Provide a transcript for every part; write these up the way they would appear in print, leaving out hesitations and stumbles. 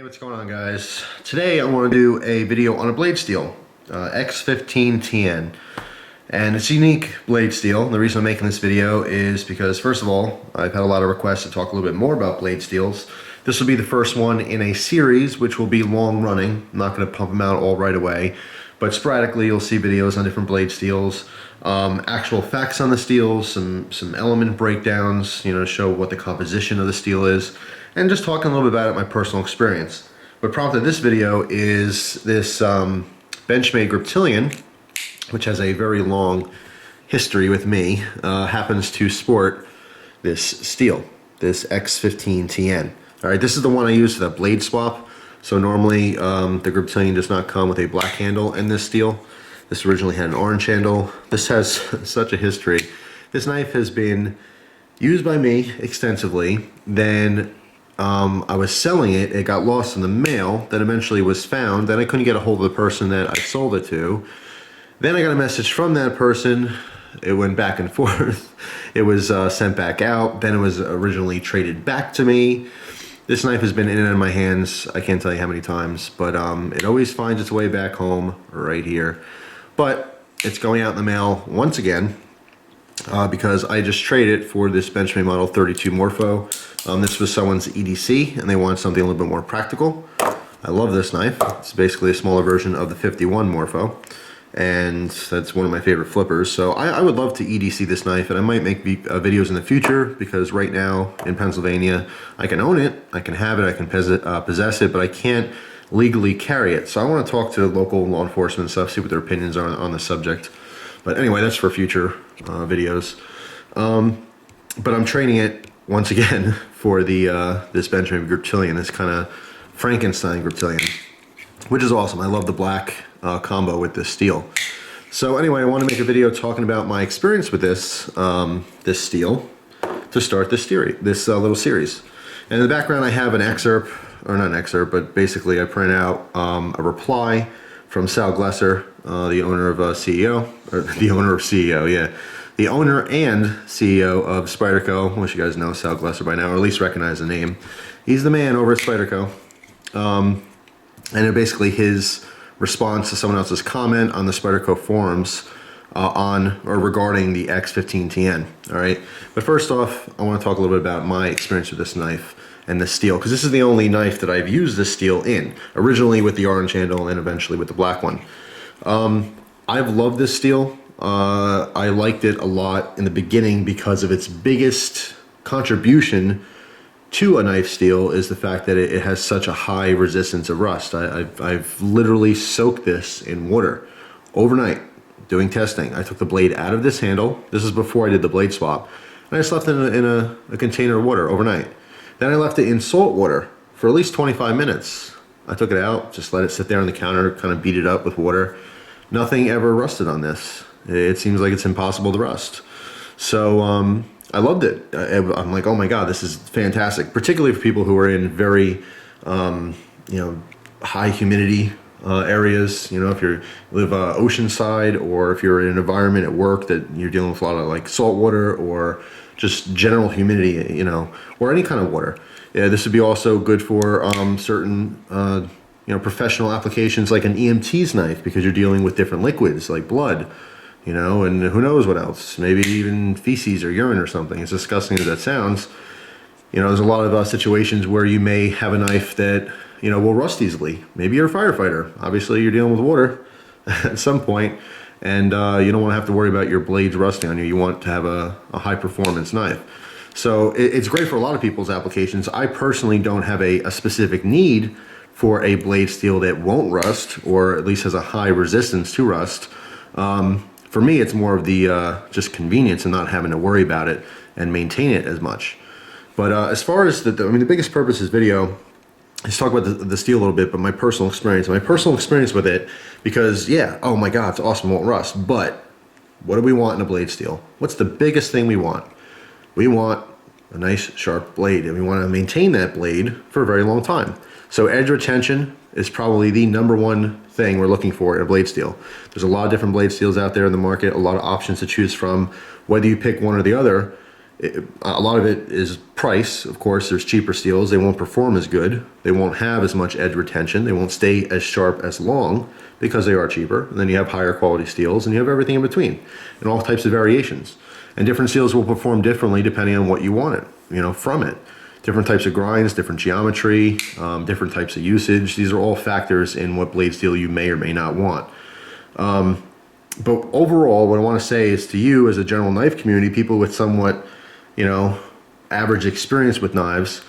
What's going on, guys? Today I want to do a video on a blade steel, X15-TN, and it's a unique blade steel. The reason I'm making this video is because, first of all, I've had a lot of requests to talk a little bit more about blade steels. This will be the first one in a series which will be long running. I'm not going to pump them out all right away, but sporadically you'll see videos on different blade steels, actual facts on the steels, some element breakdowns, to show what the composition of the steel is, and just talking a little bit about it, my personal experience. What prompted this video is this Benchmade Griptilian, which has a very long history with me, happens to sport this steel, this X15-TN. All right, this is the one I use for the blade swap. So normally the Griptilian does not come with a black handle in this steel. This originally had an orange handle. This has such a history. This knife has been used by me extensively. Then I was selling it. It got lost in the mail. Then eventually was found. Then I couldn't get a hold of the person that I sold it to. Then I got a message from that person. It went back and forth. It was sent back out. Then it was originally traded back to me. This knife has been in and out of my hands, I can't tell you how many times, but it always finds its way back home right here. But it's going out in the mail once again because I just traded it for this Benchmade Model 32 Morpho. This was someone's EDC and they wanted something a little bit more practical. I love this knife. It's basically a smaller version of the 51 Morpho, and that's one of my favorite flippers. So I would love to EDC this knife, and I might make videos in the future, because right now in Pennsylvania I can own it, I can have it, I can possess it, but I can't legally carry it. So I want to talk to local law enforcement and stuff, see what their opinions are on the subject. But anyway, that's for future videos. But I'm trading it once again for the this Benchmade Griptilian, this kind of Frankenstein Griptilian, which is awesome. I love the black combo with this steel. So anyway, I want to make a video talking about my experience with this this steel to start this little series. And in the background I have an excerpt, or not an excerpt, but basically I print out a reply from Sal Glesser, the owner of CEO, or the owner of CEO, yeah. The owner and CEO of Spyderco. I wish you guys know Sal Glesser by now, or at least recognize the name. He's the man over at Spyderco. And basically his response to someone else's comment on the Spyderco forums regarding the X15-TN. All right, but first off, I want to talk a little bit about my experience with this knife and this steel, because this is the only knife that I've used this steel in, originally with the orange handle and eventually with the black one. I've loved this steel. I liked it a lot in the beginning because of its biggest contribution to a knife steel is the fact that it has such a high resistance of rust. I've literally soaked this in water overnight doing testing. I took the blade out of this handle. This is before I did the blade swap. And I just left it in a container of water overnight. Then I left it in salt water for at least 25 minutes. I took it out, just let it sit there on the counter, kind of beat it up with water. Nothing ever rusted on this. It seems like it's impossible to rust. So I loved it. I'm like, oh my God, this is fantastic, particularly for people who are in very, high humidity areas. If you live oceanside, or if you're in an environment at work that you're dealing with a lot of like salt water or just general humidity, or any kind of water. Yeah, this would be also good for certain, professional applications like an EMT's knife, because you're dealing with different liquids like blood. And who knows what else, maybe even feces or urine or something. As disgusting as that sounds, there's a lot of situations where you may have a knife that, will rust easily. Maybe you're a firefighter. Obviously, you're dealing with water at some point, and you don't want to have to worry about your blades rusting on you. You want to have a high performance knife. So it's great for a lot of people's applications. I personally don't have a specific need for a blade steel that won't rust, or at least has a high resistance to rust. For me, it's more of the just convenience and not having to worry about it and maintain it as much. But as far as the biggest purpose of this video is talk about the steel a little bit, but my personal experience with it, because yeah, oh my God, it's awesome, it won't rust. But what do we want in a blade steel? What's the biggest thing we want? We want a nice sharp blade, and we want to maintain that blade for a very long time. So edge retention is probably the #1 thing we're looking for in a blade steel. There's a lot of different blade steels out there in the market, a lot of options to choose from. Whether you pick one or the other, A lot of it is price. Of course, there's cheaper steels. They won't perform as good. They won't have as much edge retention. They won't stay as sharp as long because they are cheaper. And then you have higher quality steels, and you have everything in between and all types of variations. And different steels will perform differently depending on what you want it, from it. Different types of grinds, different geometry, different types of usage. These are all factors in what blade steel you may or may not want. But overall, what I want to say is to you as a general knife community, people with somewhat average experience with knives,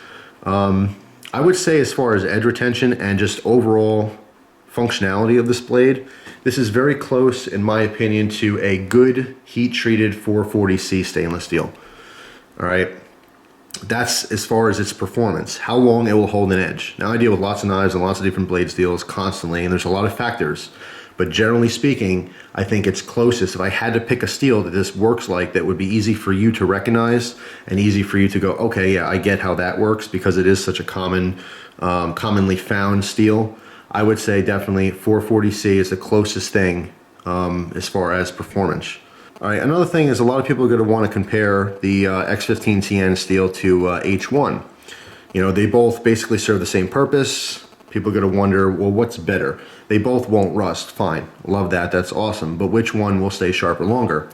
I would say as far as edge retention and just overall functionality of this blade, this is very close, in my opinion, to a good heat-treated 440C stainless steel. All right, that's as far as its performance, how long it will hold an edge. Now, I deal with lots of knives and lots of different blade steels constantly, and there's a lot of factors. But generally speaking, I think it's closest. If I had to pick a steel that this works like, that would be easy for you to recognize and easy for you to go, okay, yeah, I get how that works, because it is such a commonly found steel, I would say definitely 440C is the closest thing as far as performance. All right, another thing is a lot of people are going to want to compare the X15-TN steel to H1. They both basically serve the same purpose. People are going to wonder, well, what's better? They both won't rust, fine, love that, that's awesome, but which one will stay sharper longer?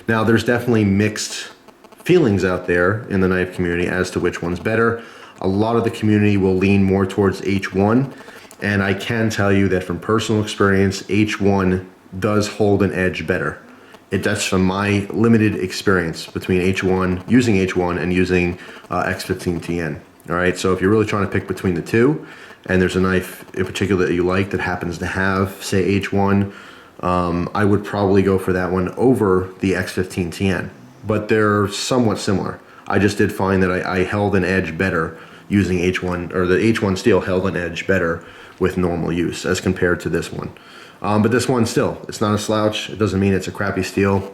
Now, there's definitely mixed feelings out there in the knife community as to which one's better. A lot of the community will lean more towards H1, and I can tell you that from personal experience, H1 does hold an edge better. That's from my limited experience between using H1 and using X15-TN. All right, so if you're really trying to pick between the two, and there's a knife in particular that you like that happens to have, say, H1, I would probably go for that one over the X15-TN. But they're somewhat similar. I just did find that I held an edge better using H1, or the H1 steel held an edge better with normal use as compared to this one. But this one still, it's not a slouch. It doesn't mean it's a crappy steel.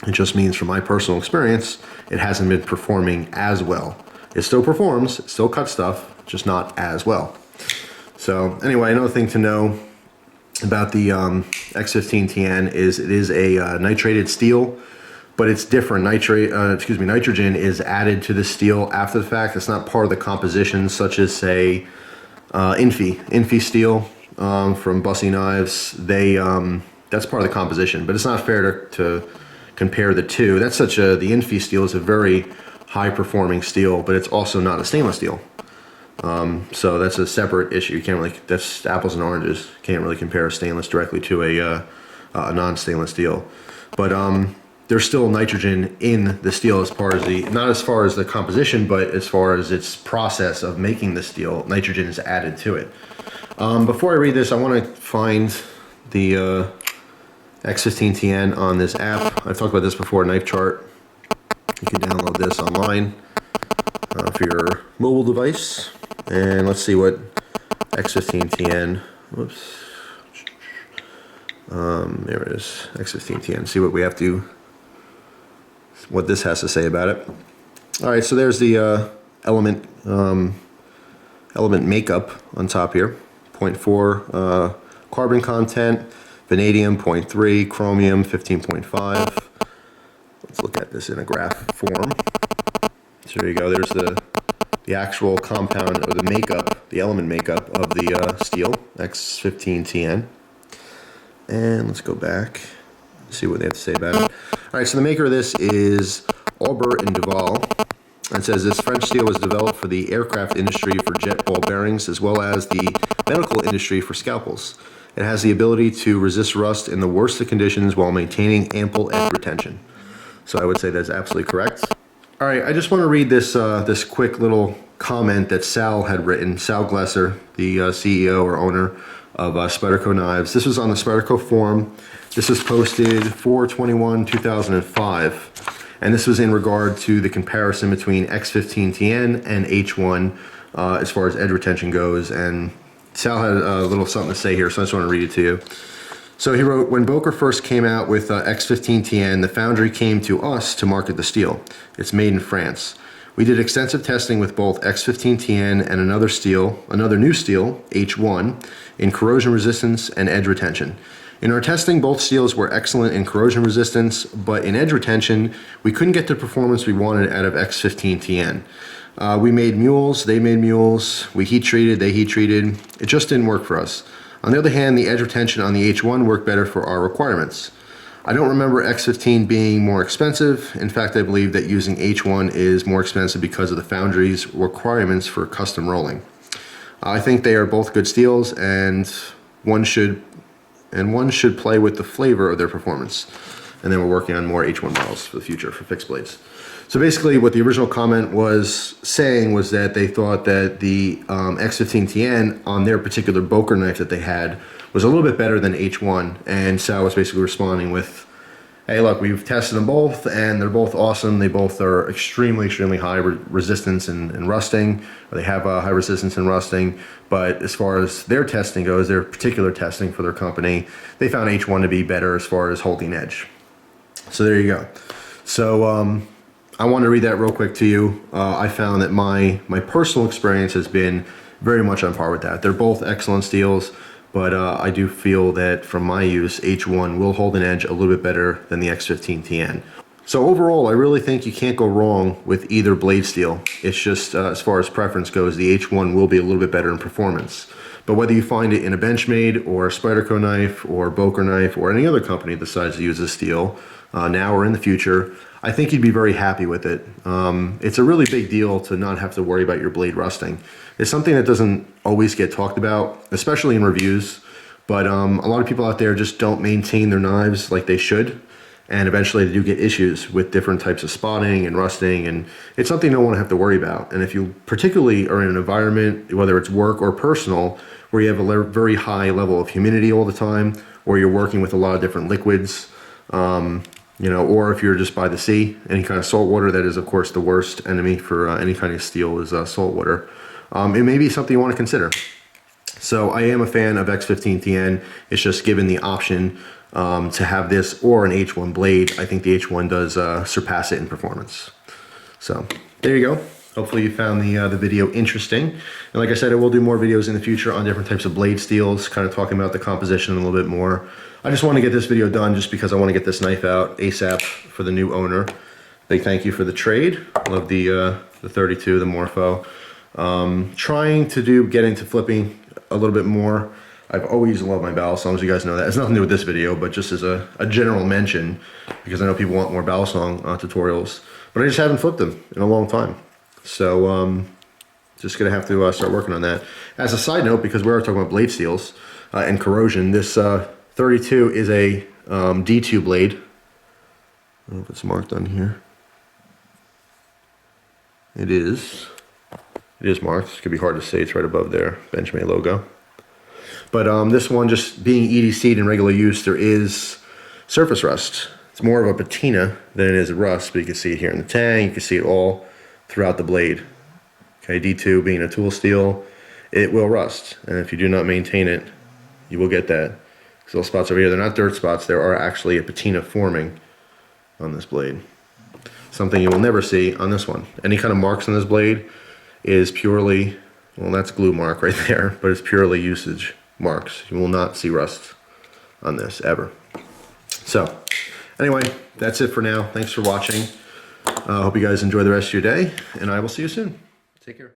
It just means, from my personal experience, it hasn't been performing as well. It still performs, it still cuts stuff, just not as well. So anyway, another thing to know about the X15-TN is it is a nitrated steel, but it's different. Nitrogen is added to the steel after the fact. It's not part of the composition, such as, say, Infi steel from Bussy Knives. That's part of the composition, but it's not fair to compare the two. The Infi steel is a very high performing steel, but it's also not a stainless steel. So that's a separate issue. You can't really, that's apples and oranges. Can't really compare a stainless directly to a non-stainless steel. But there's still nitrogen in the steel as far as not as far as the composition, but as far as its process of making the steel, nitrogen is added to it. Before I read this, I want to find the X15-TN on this app. I've talked about this before, Knife Chart. You can download this online for your mobile device. And let's see what X15-TN, whoops, there it is, X15-TN, see what what this has to say about it. All right, so there's the element makeup on top here. 0.4 carbon content, vanadium 0.3, chromium 15.5. Let's look at this in a graph form. So there you go, there's the actual compound, or the makeup, the element makeup of the steel, X15-TN. And let's go back, see what they have to say about it. All right, so the maker of this is Aubert and Duval. It says this French steel was developed for the aircraft industry for jet ball bearings, as well as the medical industry for scalpels. It has the ability to resist rust in the worst of conditions while maintaining ample edge retention. So I would say that's absolutely correct. All right, I just want to read this this quick little comment that Sal had written. Sal Glesser, the CEO or owner of Spyderco Knives. This was on the Spyderco forum. This was posted 4/21/2005, and this was in regard to the comparison between X15-TN and H1 as far as edge retention goes. And Sal had a little something to say here, so I just want to read it to you. So he wrote, when Boker first came out with X15-TN, the foundry came to us to market the steel. It's made in France. We did extensive testing with both X15-TN and another new steel, H1, in corrosion resistance and edge retention. In our testing, both steels were excellent in corrosion resistance, but in edge retention, we couldn't get the performance we wanted out of X15-TN. We made mules, they made mules, we heat treated, they heat treated. It just didn't work for us. On the other hand, the edge retention on the H1 worked better for our requirements. I don't remember X15 being more expensive. In fact, I believe that using H1 is more expensive because of the foundry's requirements for custom rolling. I think they are both good steels, and one should play with the flavor of their performance. And then we're working on more H1 models for the future for fixed blades. So basically what the original comment was saying was that they thought that the X15-TN on their particular Boker knife that they had was a little bit better than H1. And Sal was basically responding with, hey, look, we've tested them both and they're both awesome. They both are extremely, extremely high resistance in rusting, or they have a high resistance in rusting. But as far as their testing goes, their particular testing for their company, they found H1 to be better as far as holding edge. So there you go. So I want to read that real quick to you. I found that my personal experience has been very much on par with that. They're both excellent steels, but I do feel that from my use, H1 will hold an edge a little bit better than the X15-TN. So overall, I really think you can't go wrong with either blade steel. It's just as far as preference goes, the H1 will be a little bit better in performance. But whether you find it in a Benchmade or a Spyderco knife or Boker knife or any other company that decides to use this steel now or in the future, I think you'd be very happy with it. It's a really big deal to not have to worry about your blade rusting. It's something that doesn't always get talked about, especially in reviews, but a lot of people out there just don't maintain their knives like they should, and eventually they do get issues with different types of spotting and rusting, and it's something you don't want to have to worry about. And if you particularly are in an environment, whether it's work or personal, where you have a very high level of humidity all the time, or you're working with a lot of different liquids, you know, or if you're just by the sea, any kind of salt water, that is of course the worst enemy for any kind of steel is salt water. It may be something you want to consider. So I am a fan of X15-TN. It's just given the option to have this or an H1 blade, I think the H1 does surpass it in performance. So there you go. Hopefully you found the video interesting. And like I said, I will do more videos in the future on different types of blade steels, kind of talking about the composition a little bit more. I just want to get this video done just because I want to get this knife out ASAP for the new owner. Big thank you for the trade. Love the 32, the Morpho. Trying to get into flipping a little bit more. I've always loved my ballast songs, you guys know that. It's nothing to do with this video, but just as a general mention, because I know people want more ballast song tutorials, but I just haven't flipped them in a long time. So just gonna have to start working on that. As a side note, because we are talking about blade steels and corrosion, this 32 is a D2 blade. I don't know if it's marked on here. It is marked. It could be hard to say. It's right above their Benchmade logo. But this one, just being EDC'd in regular use, there is surface rust. It's more of a patina than it is a rust, but you can see it here in the tang. You can see it all throughout the blade. Okay, D2 being a tool steel, it will rust. And if you do not maintain it, you will get that. These little spots over here, they're not dirt spots. There are actually a patina forming on this blade. Something you will never see on this one. Any kind of marks on this blade is purely, well, that's glue mark right there, but it's purely usage marks. You will not see rust on this ever. So anyway, that's it for now. Thanks for watching. I hope you guys enjoy the rest of your day, and I will see you soon. Take care.